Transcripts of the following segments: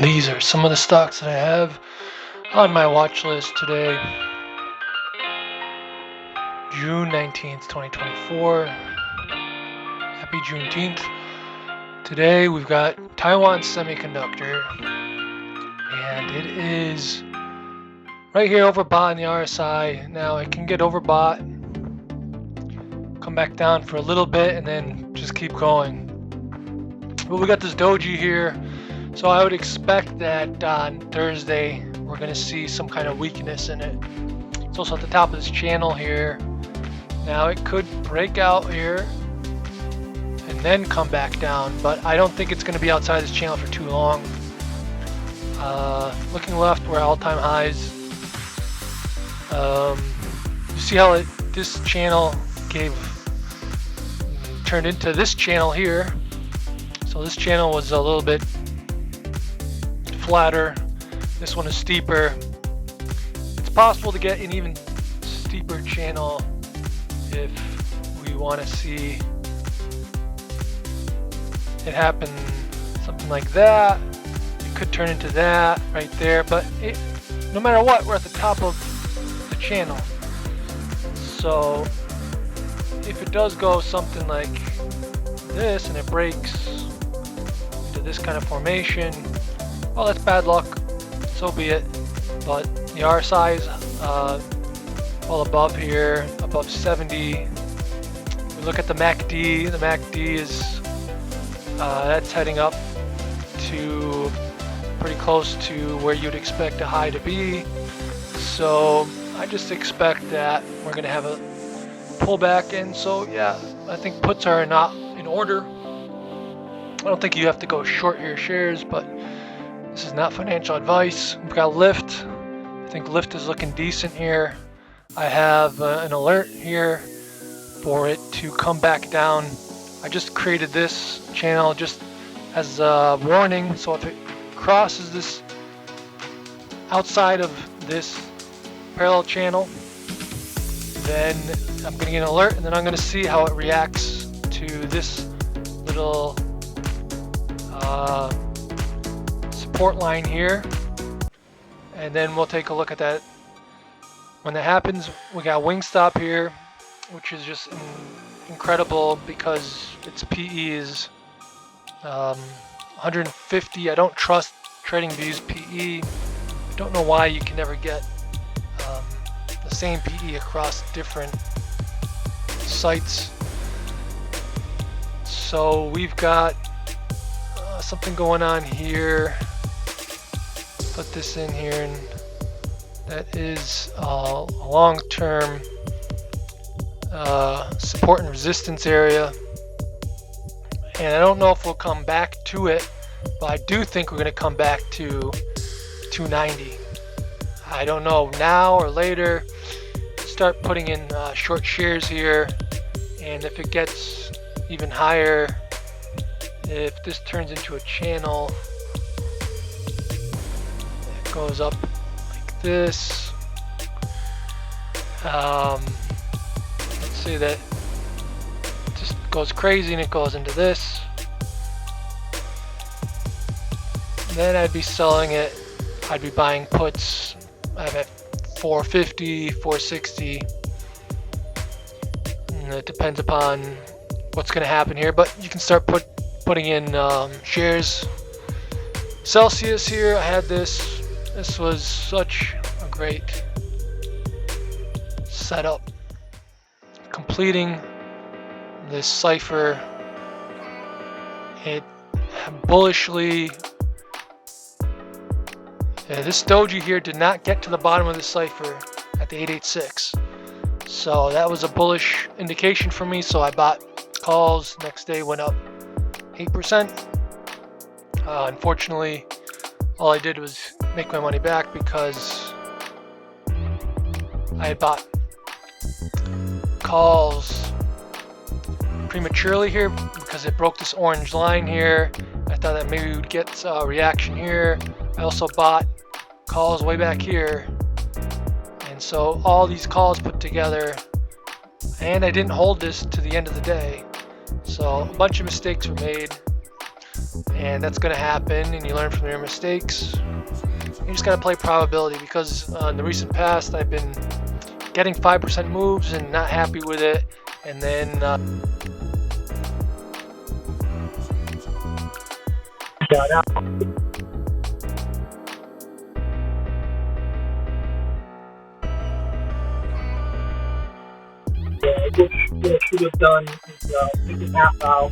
These are some of the stocks that I have on my watch list today, June 19th, 2024. Happy Juneteenth. Today we've got Taiwan Semiconductor, and it is right here overbought in the RSI. Now it can get overbought, come back down for a little bit, and then just keep going. But we got this doji here. So I would expect that on Thursday we're going to see some kind of weakness in it. It's also at the top of this channel here. Now it could break out here and then come back down, but I don't think it's going to be outside this channel for too long. Looking left, we're all-time highs. You see how this channel turned into this channel here. So this channel was a little bit flatter. This one is steeper. It's possible to get an even steeper channel if we want to see it happen, something like that. It could turn into that right there, but no matter what, we're at the top of the channel. So if it does go something like this and it breaks into this kind of formation, well, that's bad luck, so be it. But the RSI is well above here, above 70. We look at the MACD. The MACD is that's heading up to pretty close to where you'd expect a high to be. So I just expect that we're going to have a pullback, and so yeah, I think puts are not in order. I don't think you have to go short your shares, but this is not financial advice. We've got LYFT. I think LYFT is looking decent here. I have an alert here for it to come back down. I just created this channel just as a warning. So if it crosses this outside of this parallel channel, then I'm going to get an alert, and then I'm going to see how it reacts to this little support line here, and then we'll take a look at that. When that happens, we got Wingstop here, which is just incredible because its PE is 150. I don't trust TradingView's PE. I don't know why you can never get the same PE across different sites. So we've got something going on here. Put this in here, and that is a long-term support and resistance area, and I don't know if we'll come back to it, but I do think we're going to come back to 290. I don't know, now or later. Start putting in short shares here, and if it gets even higher, if this turns into a channel, it goes up like this. Let's say that it just goes crazy and it goes into this. Then I'd be selling it. I'd be buying puts. I'm at 450, 460. And it depends upon what's going to happen here, but you can start putting in shares. Celsius here, I had this. This was such a great setup. Completing this cipher, it bullishly. This doji here did not get to the bottom of the cipher at the 886. So that was a bullish indication for me. So I bought calls. Next day went up 8%. Unfortunately, all I did was make my money back because I had bought calls prematurely here because it broke this orange line here. I thought that maybe we would get a reaction here. I also bought calls way back here, and so all these calls put together, and I didn't hold this to the end of the day, so a bunch of mistakes were made, and and that's going to happen, and you learn from your mistakes. You just got to play probability, because in the recent past I've been getting 5% moves and not happy with it, and then what I should have done is take a half out.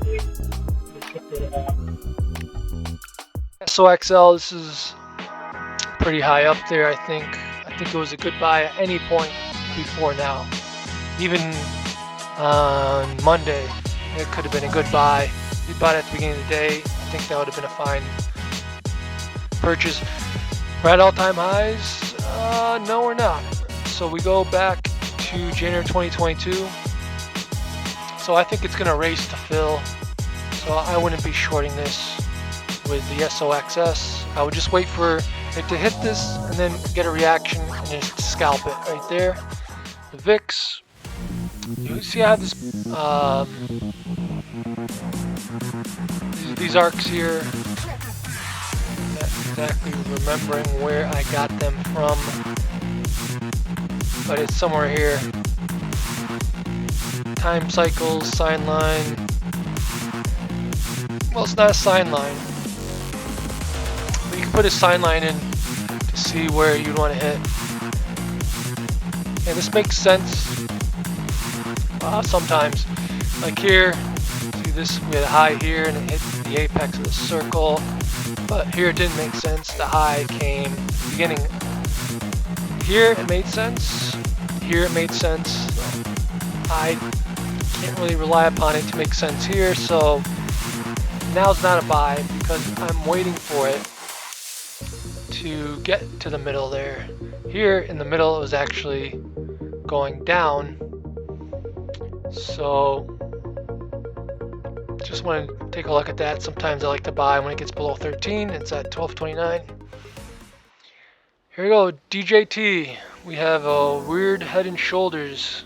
SOXL, this is pretty high up there. I think it was a good buy at any point before now. Even on Monday, it could have been a good buy. If you bought it at the beginning of the day, I think that would have been a fine purchase. We're at all-time highs? No, we're not. So we go back to January 2022. So I think it's going to race to fill. So I wouldn't be shorting this with the SOXS. I would just wait for it to hit this and then get a reaction and just scalp it right there. The VIX, you see I have this these arcs here. Not exactly remembering where I got them from, but it's somewhere here. Time cycles, sine line. Well, it's not a sine line. But you can put a sine line in to see where you'd want to hit. And this makes sense sometimes. Like here, see this, we had a high here and it hit the apex of the circle. But here it didn't make sense. The high came beginning. Here it made sense. Here it made sense. So I can't really rely upon it to make sense here. So now's not a buy because I'm waiting for it to get to the middle there. Here in the middle it was actually going down. So just want to take a look at that. Sometimes I like to buy when it gets below 13. It's at 12.29. Here we go, DJT. We have a weird head and shoulders.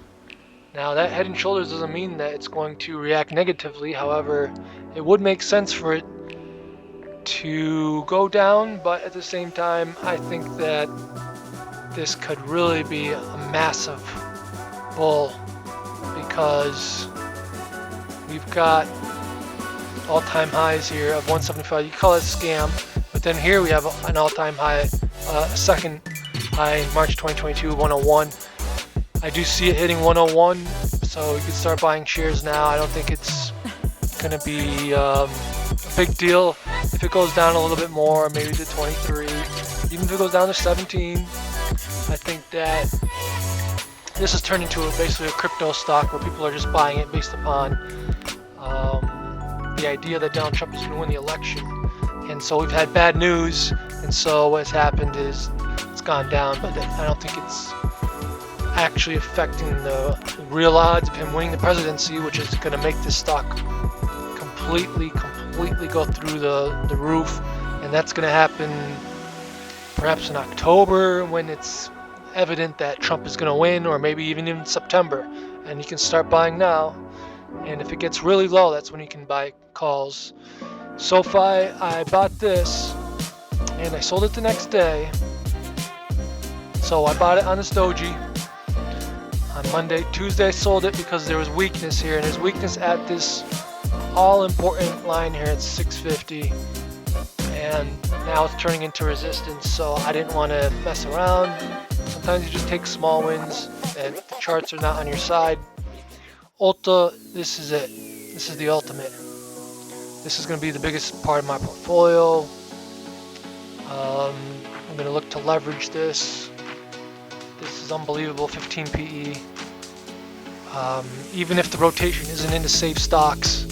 Now that head and shoulders doesn't mean that it's going to react negatively. However, it would make sense for it to go down, but at the same time, I think that this could really be a massive bull because we've got all-time highs here of 175. You call it a scam, but then here we have an all-time high, second high in March 2022, 101. I do see it hitting 101, so you can start buying shares now. I don't think it's going to be a big deal if it goes down a little bit more, maybe to 23. Even if it goes down to 17, I think that this has turned into basically a crypto stock where people are just buying it based upon the idea that Donald Trump is going to win the election. And so we've had bad news, and so what's happened is it's gone down, but I don't think it's actually affecting the real odds of him winning the presidency, which is going to make this stock completely go through the roof. And that's going to happen perhaps in October when it's evident that Trump is going to win, or maybe even in September. And you can start buying now. And if it gets really low, that's when you can buy calls. SOFI, I bought this and I sold it the next day. So I bought it on this doji on Monday. Tuesday I sold it because there was weakness here, and there's weakness at this all-important line here at 650, and now it's turning into resistance, so I didn't want to mess around. Sometimes you just take small wins and the charts are not on your side. ULTA, this is it. This is the ultimate. This is going to be the biggest part of my portfolio. I'm going to look to leverage this. This is unbelievable, 15 PE. Even if the rotation isn't into safe stocks,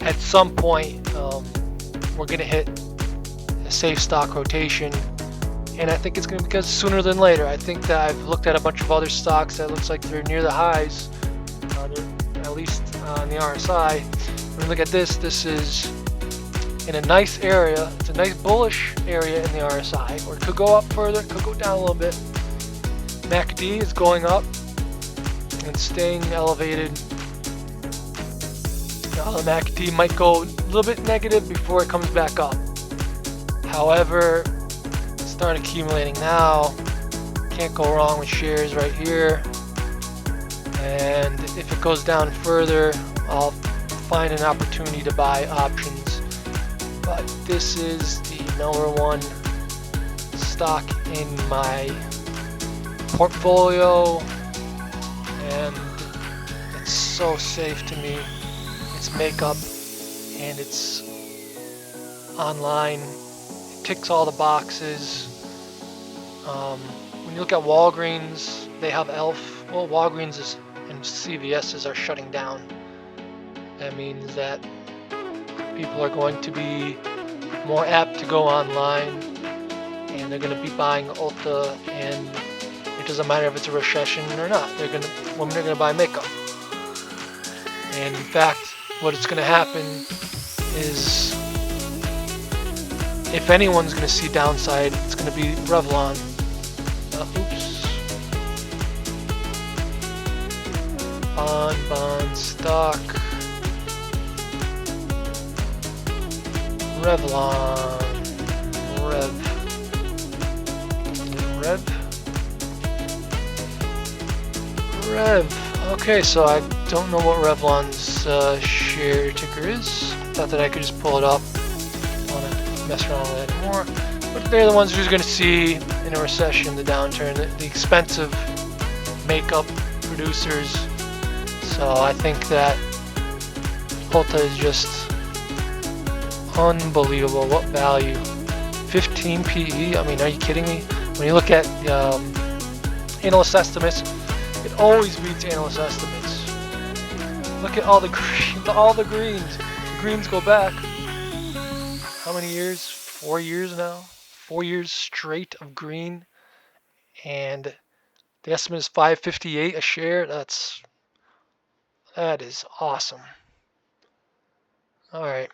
at some point we're going to hit a safe stock rotation, and I think it's going to be because sooner than later. I think that I've looked at a bunch of other stocks that looks like they're near the highs, at least on the RSI. When you look at this, this is in a nice area. It's a nice bullish area in the RSI, or it could go up further, it could go down a little bit. MACD is going up and staying elevated. The MACD might go a little bit negative before it comes back up. However, start accumulating now. Can't go wrong with shares right here. And if it goes down further, I'll find an opportunity to buy options. But this is the number one stock in my portfolio, and it's so safe to me. It's makeup and it's online. It ticks all the boxes. When you look at Walgreens, they have LYFT. Well, Walgreens and CVS's are shutting down. That means that people are going to be more apt to go online, and they're going to be buying ULTA, and it doesn't matter if it's a recession or not. Women are going to buy makeup. And in fact, what's going to happen is, if anyone's going to see downside, it's going to be Revlon. Bond stock. Revlon. Rev. Okay, so I don't know what Revlon's share ticker is. Thought that I could just pull it up. I don't want to mess around with it anymore. But they're the ones who's going to see in a recession the downturn, the expensive makeup producers. So I think that ULTA is just unbelievable. What value? 15 PE? I mean, are you kidding me? When you look at analyst estimates, it always beats analyst estimates. Look at all the greens. The greens go back how many years? 4 years now. 4 years straight of green, and the estimate is $5.58 a share. That is awesome. All right,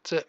that's it.